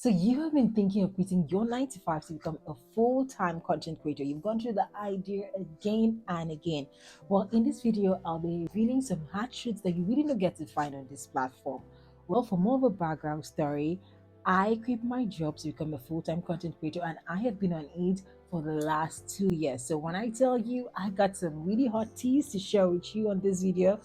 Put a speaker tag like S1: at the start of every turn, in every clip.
S1: So you have been thinking of quitting your 9 to 5 to become a full-time content creator. You've gone through the idea again and again. Well, in this video, I'll be revealing some hard truths that you really don't get to find on this platform. Well, for more of a background story, I quit my job to become a full-time content creator, and I have been on it for the last 2 years. So when I tell you I got some really hot teas to share with you on this video,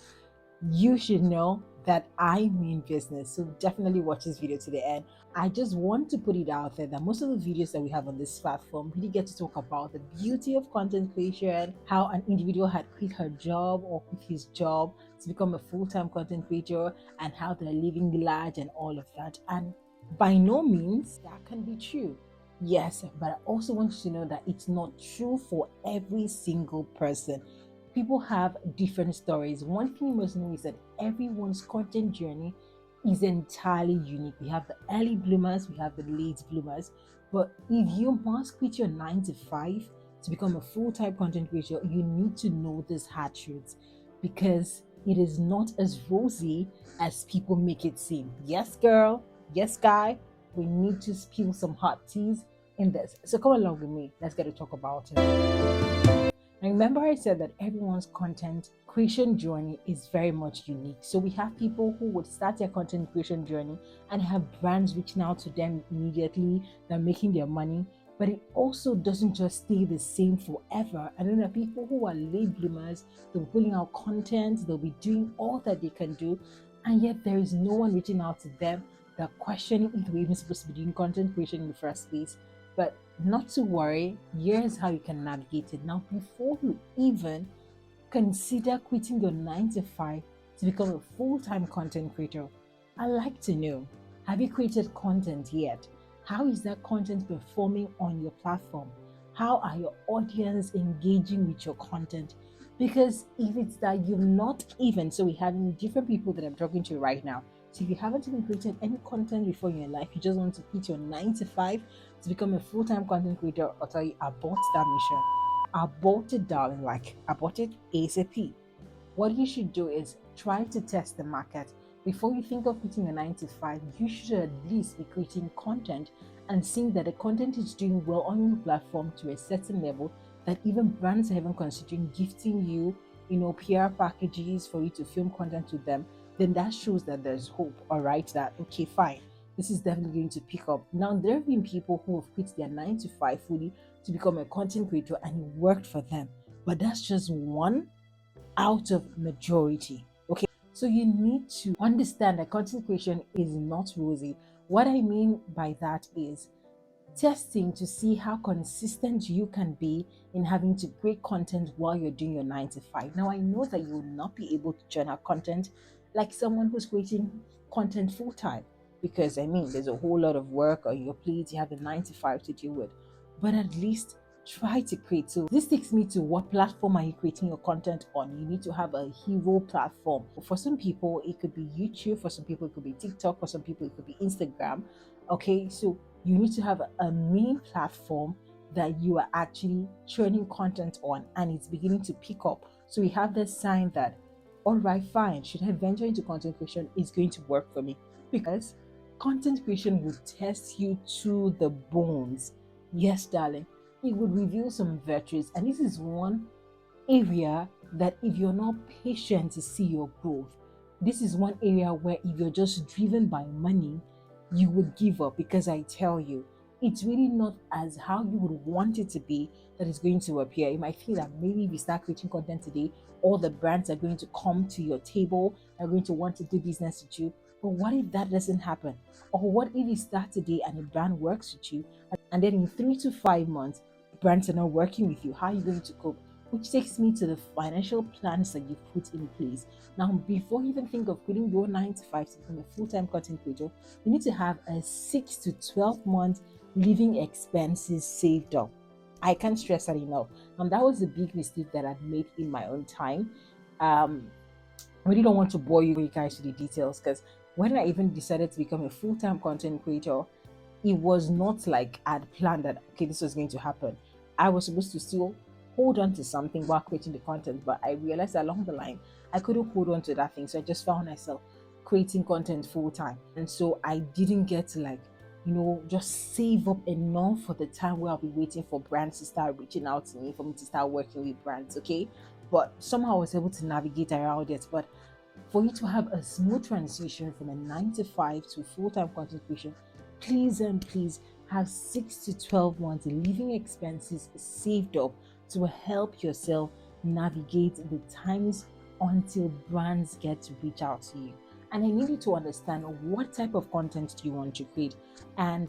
S1: you should know that I mean business. So definitely watch this video to the end. I just want to put it out there that most of the videos that we have on this platform really get to talk about the beauty of content creation, how an individual had quit her job or quit his job to become a full-time content creator, and how they're living large and all of that. And by no means that can be true. Yes, but I also want you to know that it's not true for every single person. People have different stories. One thing you must know is that everyone's content journey is entirely unique. We have the early bloomers, we have the late bloomers. But if you must quit your 9 to 5 to become a full-time content creator, you need to know this hard truth, because it is not as rosy as people make it seem. Yes, girl. Yes, guy. We need to spill some hot teas in this. So come along with me. Let's get to talk about it. And remember, I said that everyone's content creation journey is very much unique. So we have people who would start their content creation journey and have brands reaching out to them immediately, they're making their money. But it also doesn't just stay the same forever. And then there are people who are late bloomers, they'll be pulling out content, they'll be doing all that they can do, and yet there is no one reaching out to them. They're questioning if they're even supposed to be doing content creation in the first place. But not to worry, here's how you can navigate it. Now, before you even consider quitting your 9 to 5 to become a full time content creator, I'd like to know, have you created content yet? How is that content performing on your platform? How are your audience engaging with your content? Because if it's that you've not even, so we have different people that I'm talking to right now. So if you haven't even created any content before in your life, you just want to quit your 9 to 5 to become a full-time content creator, I'll tell you, abort that mission. Abort it, darling, like abort it ASAP. What you should do is try to test the market. Before you think of quitting a 9 to 5, you should at least be creating content and seeing that the content is doing well on your platform to a certain level that even brands are even considering gifting you, PR packages for you to film content with them. Then that shows that there's hope, all right? That, okay, fine, this is definitely going to pick up. Now, there have been people who have quit their 9 to 5 fully to become a content creator and it worked for them. But that's just one out of majority. Okay, so you need to understand that content creation is not rosy. What I mean by that is testing to see how consistent you can be in having to create content while you're doing your 9 to 5. Now, I know that you will not be able to churn out content like someone who's creating content full time, because I mean, there's a whole lot of work on your plate, you have the 9 to 5 to deal with, but at least try to create. So, this takes me to, what platform are you creating your content on? You need to have a hero platform. For some people, it could be YouTube, for some people, it could be TikTok, for some people, it could be Instagram. Okay, so you need to have a main platform that you are actually churning content on and it's beginning to pick up. So we have this sign that, all right, fine, should I venture into content creation? It's going to work for me, because content creation will test you to the bones. Yes, darling, it would reveal some virtues. And this is one area that if you're not patient to see your growth, this is one area where if you're just driven by money, you would give up, because I tell you, it's really not as how you would want it to be that is going to appear. You might feel that maybe if you start creating content today, all the brands are going to come to your table, are going to want to do business with you. But what if that doesn't happen? Or what if you start today and a brand works with you, and then in 3 to 5 months, brands are not working with you? How are you going to cope? Which takes me to the financial plans that you've put in place. Now, before you even think of quitting your 9 to 5 to become a full-time content creator, you need to have a 6 to 12 month living expenses saved up. I can't stress that enough. And that was a big mistake that I've made in my own time. Um, I really don't want to bore you guys with the details, because when I even decided to become a full-time content creator, it was not like I'd planned that, okay, this was going to happen. I was supposed to still hold on to something while creating the content, but I realized along the line I couldn't hold on to that thing. So I just found myself creating content full time. And so I didn't get to like just save up enough for the time where I'll be waiting for brands to start reaching out to me, for me to start working with brands, okay? But somehow I was able to navigate around it. But for you to have a smooth transition from a 9 to 5 to full-time content creation, please and please have 6 to 12 months living expenses saved up to help yourself navigate the times until brands get to reach out to you. And I need you to understand what type of content do you want to create and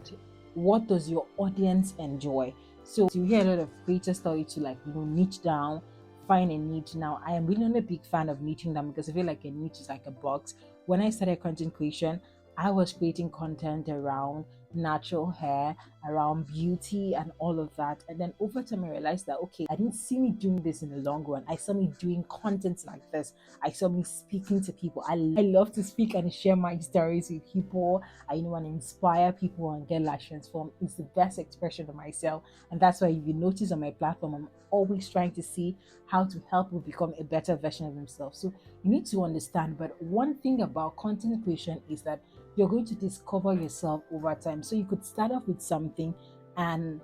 S1: what does your audience enjoy. So you hear a lot of creators tell you to niche down, find a niche. Now I am really not a big fan of niching down because I feel like a niche is like a box. When I started content creation, I was creating content around natural hair, around beauty, and all of that. And then over time, I realized that okay, I didn't see me doing this in the long run. I saw me doing content like this. I saw me speaking to people. I love to speak and share my stories with people. I want to inspire people and get lives transformed. It's the best expression of myself. And that's why if you notice on my platform, I'm always trying to see how to help people become a better version of themselves. So you need to understand. But one thing about content creation is that you're going to discover yourself over time. So you could start off with something and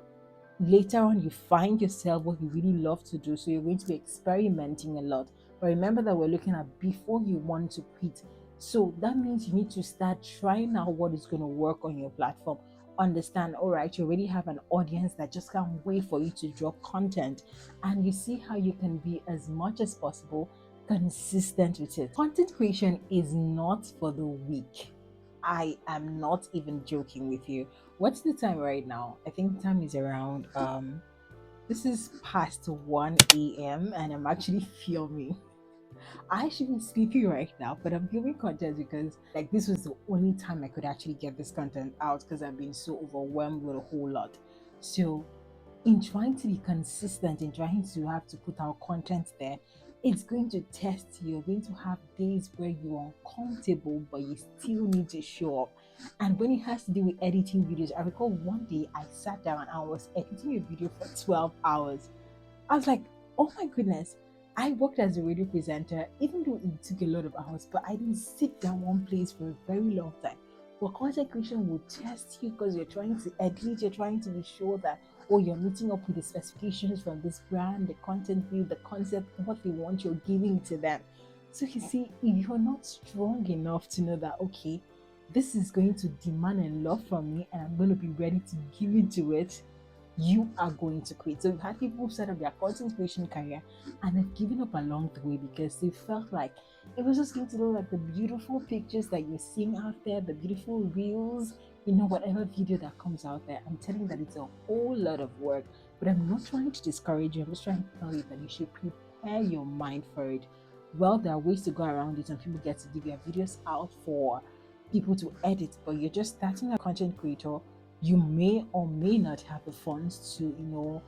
S1: later on you find yourself what you really love to do. So you're going to be experimenting a lot. But remember that we're looking at before you want to quit. So that means you need to start trying out what is going to work on your platform. Understand, all right, you already have an audience that just can't wait for you to drop content. And you see how you can be as much as possible consistent with it. Content creation is not for the weak. I am not even joking with you. What's the time right now? I think the time is around this is past 1 a.m. and I'm actually filming. I should be sleeping right now, but I'm filming content because this was the only time I could actually get this content out because I've been so overwhelmed with a whole lot. So in trying to be consistent, in trying to have to put out content there, it's going to test you. You're going to have days where you're uncomfortable, but you still need to show up. And when it has to do with editing videos, I recall one day I sat down and I was editing a video for 12 hours. I was like, oh my goodness. I worked as a radio presenter, even though it took a lot of hours, but I didn't sit down one place for a very long time. But content creation will test you because you're trying to edit, you're trying to be sure that, oh, you're meeting up with the specifications from this brand, the content view, the concept, what they want, you're giving to them. So you see, if you're not strong enough to know that, okay, this is going to demand a lot from me and I'm going to be ready to give into it, you are going to quit. So we've had people who started their content creation career and have given up along the way because they felt like it was just going to look like the beautiful pictures that you're seeing out there, the beautiful reels, whatever video that comes out there. I'm telling you that it's a whole lot of work, but I'm not trying to discourage you. I'm just trying to tell you that you should prepare your mind for it. Well, there are ways to go around it, and people get to give their videos out for people to edit, but you're just starting a content creator. You may or may not have the funds to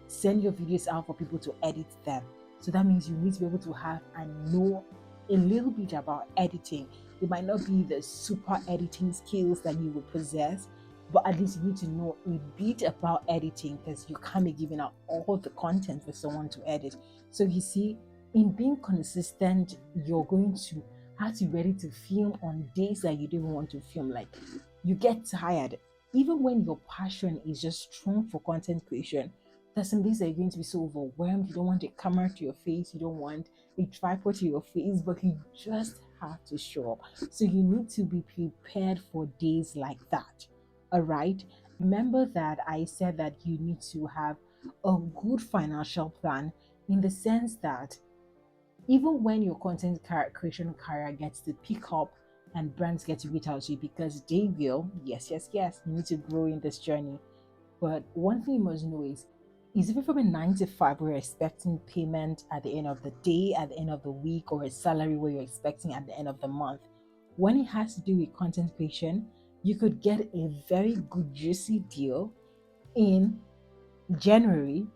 S1: send your videos out for people to edit them. So that means you need to be able to have and know a little bit about editing. It might not be the super editing skills that you will possess, but at least you need to know a bit about editing because you can't be giving out all the content for someone to edit. So you see, in being consistent, you're going to have to be ready to film on days that you don't want to film. Like you get tired even when your passion is just strong for content creation. There's some days that you're going to be so overwhelmed. You don't want a camera to your face, you don't want a tripod to your face, but you just have to show up. So you need to be prepared for days like that. All right. Remember that I said that you need to have a good financial plan in the sense that even when your content creation career gets to pick up and brands get to reach out to you because they will, yes, yes, yes, you need to grow in this journey. But one thing you must know is if you're from a 9 to 5 where you're expecting payment at the end of the day, at the end of the week, or a salary where you're expecting at the end of the month, when it has to do with content creation, you could get a very good juicy deal in January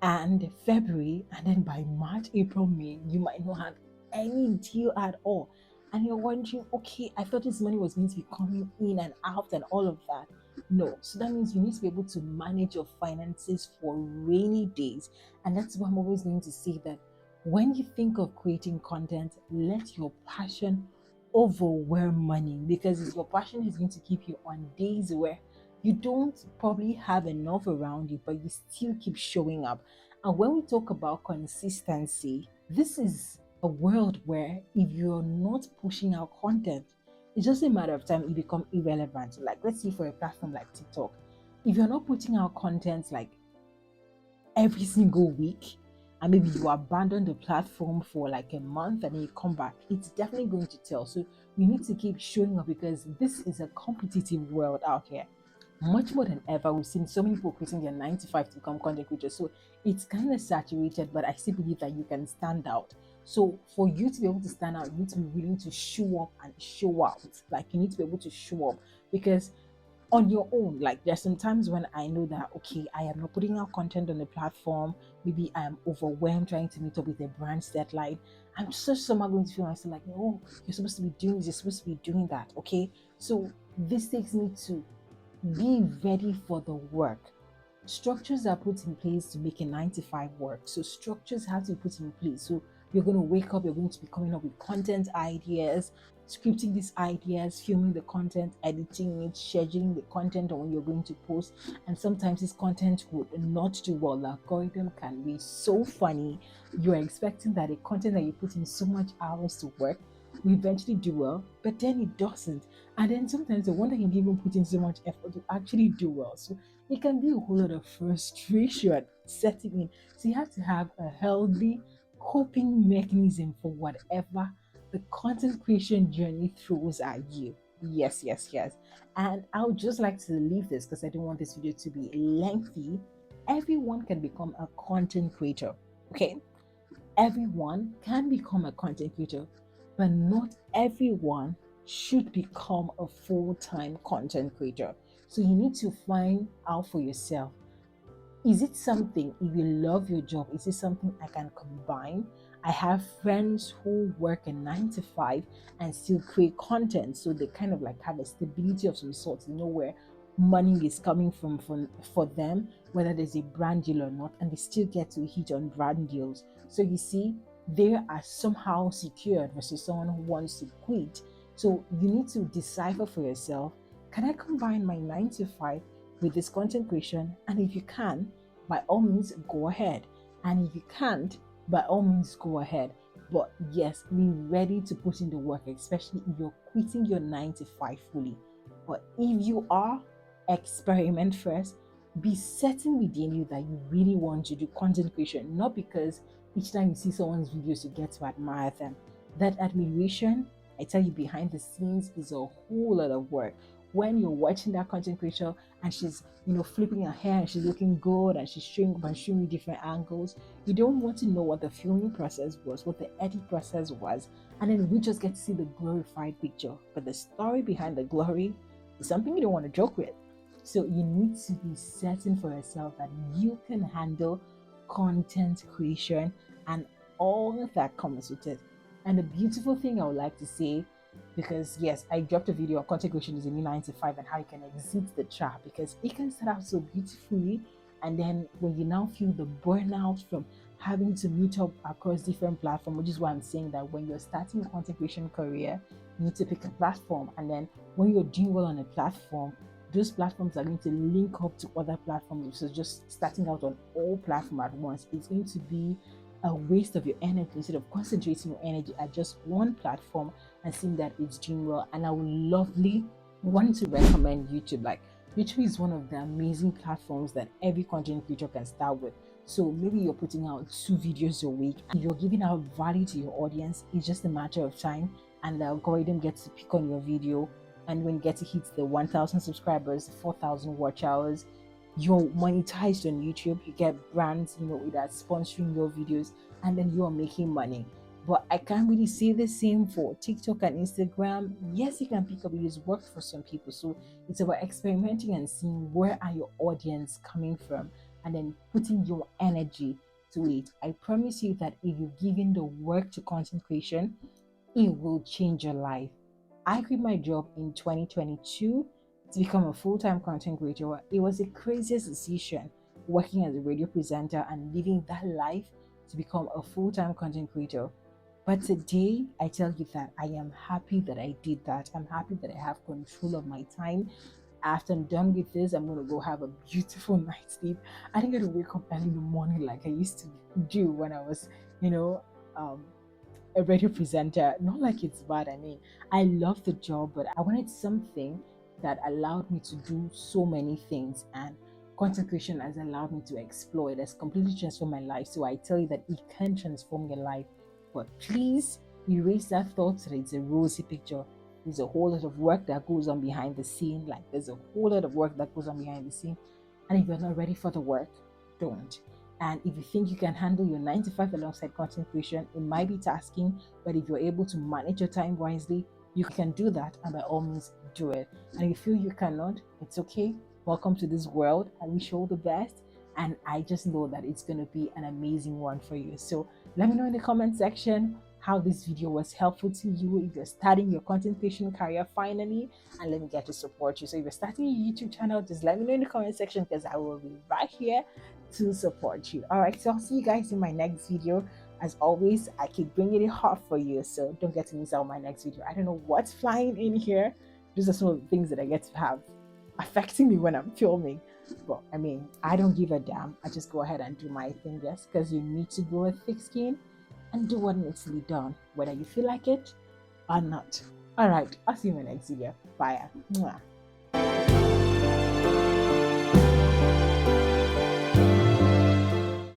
S1: and February, and then by March, April, May, you might not have any deal at all. And you're wondering, okay, I thought this money was going to be coming in and out and all of that. No. So that means you need to be able to manage your finances for rainy days. And that's why I'm always going to say that when you think of creating content, let your passion overwhelm money, because it's your passion is going to keep you on days where You don't probably have enough around you, but you still keep showing up. And when we talk about consistency, this is a world where if you're not pushing out content, it's just a matter of time you become irrelevant. Like, let's see, for a platform like TikTok, if you're not putting out content like every single week, and maybe you abandon the platform for like a month and then you come back, it's definitely going to tell. So you need to keep showing up because this is a competitive world out here. Much more than ever, we've seen so many people quitting their 9 to 5 to become content creators. So it's kind of saturated, but I still believe that you can stand out. So for you to be able to stand out, you need to be willing to show up and show out. Like, you need to be able to show up because on your own, like, there's some times when I know that, okay, I am not putting out content on the platform. Maybe I'm overwhelmed trying to meet up with a brand's deadline. I'm just somehow going to feel myself like, no, you're supposed to be doing this, you're supposed to be doing that. Okay, so this takes me to be ready for the work. Structures are put in place to make a 9 to 5 work. So structures have to be put in place. So you're going to wake up, you're going to be coming up with content ideas, scripting these ideas, filming the content, editing it, scheduling the content on when you're going to post. And sometimes this content would not do well. The algorithm can be so funny. You're expecting that the content that you put in so much hours to work will eventually do well, but then it doesn't. And then sometimes the one that you even put in so much effort to actually do well. So it can be a whole lot of frustration setting in. So you have to have a healthy coping mechanism for whatever the content creation journey throws at you. Yes, yes, yes. And I would just like to leave this because I don't want this video to be lengthy. Everyone can become a content creator. Okay, everyone can become a content creator, but not everyone should become a full-time content creator. So you need to find out for yourself, is it something, if you love your job, is it something I can combine? I have friends who work a 9 to 5 and still create content, so they kind of like have a stability of some sort, you know, where money is coming from for them, whether there's a brand deal or not, and they still get to hit on brand deals. So you see, they are somehow secured versus someone who wants to quit. So you need to decipher for yourself, can I combine my 9 to 5 with this content creation? And if you can, by all means, go ahead. And if you can't, by all means, go ahead. But yes, be ready to put in the work, especially if you're quitting your 9 to 5 fully. But if you are, experiment first. Be certain within you that you really want to do content creation, not because each time you see someone's videos, you get to admire them. That admiration, I tell you, behind the scenes is a whole lot of work. When you're watching that content creator and she's, flipping her hair and she's looking good and she's showing up and showing you different angles, you don't want to know what the filming process was, what the edit process was, and then we just get to see the glorified picture. But the story behind the glory is something you don't want to joke with. So you need to be certain for yourself that you can handle content creation and all that comes with it. And the beautiful thing I would like to say, because yes, I dropped a video on content creation is a new 9 to 5 and how you can exit the trap, because it can start out so beautifully, and then when you now feel the burnout from having to meet up across different platforms, which is why I'm saying that when you're starting a content creation career, you need to pick a platform, and then when you're doing well on a platform, those platforms are going to link up to other platforms. So just starting out on all platforms at once, it's going to be a waste of your energy instead of concentrating your energy at just one platform and seeing that it's doing well. And I would lovely want to recommend YouTube. Like, YouTube is one of the amazing platforms that every content creator can start with. So maybe you're putting out 2 videos a week and you're giving out value to your audience. It's just a matter of time, and the algorithm gets to pick on your video. And when you get to hit the 1,000 subscribers, 4,000 watch hours, you're monetized on YouTube. You get brands, that sponsoring your videos, and then you're making money. But I can't really say the same for TikTok and Instagram. Yes, you can pick up videos, work for some people. So it's about experimenting and seeing where are your audience coming from, and then putting your energy to it. I promise you that if you give in the work to content creation, it will change your life. I quit my job in 2022 to become a full-time content creator. It was the craziest decision, working as a radio presenter and living that life to become a full-time content creator. But today, I tell you that I am happy that I did that. I'm happy that I have control of my time. After I'm done with this, I'm gonna go have a beautiful night's sleep. I think I'm gonna wake up early in the morning like I used to do when I was, you know, um, a radio presenter. Not like it's bad. I mean, I love the job, but I wanted something that allowed me to do so many things. And content creation has allowed me to explore. It has completely transformed my life. So I tell you that it can transform your life. But please erase that thought that it's a rosy picture. There's a whole lot of work that goes on behind the scene. Like there's a whole lot of work that goes on behind the scene. And if you're not ready for the work, don't. And if you think you can handle your 9 to 5 alongside content creation, it might be tasking, but if you're able to manage your time wisely, you can do that. And by all means, do it. And if you feel you cannot, it's okay. Welcome to this world. I wish you all the best. And I just know that it's going to be an amazing one for you. So let me know in the comment section how this video was helpful to you if you're starting your content creation career finally, and let me get to support you. So if you're starting a YouTube channel, just let me know in the comment section because I will be right here to support you. All right, so I'll see you guys in my next video. As always, I keep bringing it hot for you, so don't get to miss out my next video. I don't know what's flying in here. These are some of the things that I get to have affecting me when I'm filming. But I mean, I don't give a damn. I just go ahead and do my thing just because you need to grow a thick skin and do what needs to be done, whether you feel like it or not. All right, I'll see you in my next video. Bye. Mwah.